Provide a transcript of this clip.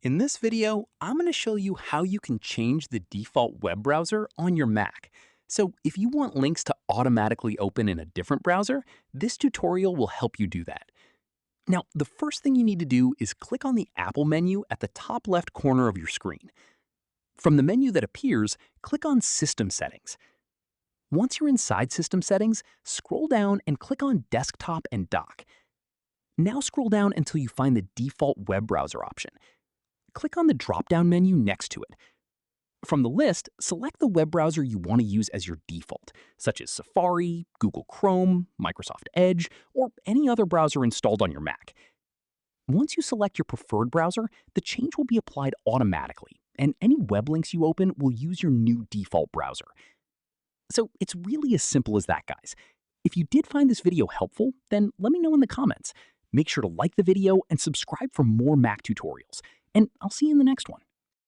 In this video, I'm going to show you how you can change the default web browser on your Mac. So if you want links to automatically open in a different browser, this tutorial will help you do that. Now, the first thing you need to do is click on the Apple menu at the top left corner of your screen. From the menu that appears, click on System Settings. Once you're inside System Settings, scroll down and click on Desktop and Dock. Now scroll down until you find the default web browser option. Click on the drop-down menu next to it. From the list, select the web browser you want to use as your default, such as Safari, Google Chrome, Microsoft Edge, or any other browser installed on your Mac. Once you select your preferred browser, the change will be applied automatically, and any web links you open will use your new default browser. So it's really as simple as that, guys. If you did find this video helpful, then let me know in the comments. Make sure to like the video and subscribe for more Mac tutorials. And I'll see you in the next one.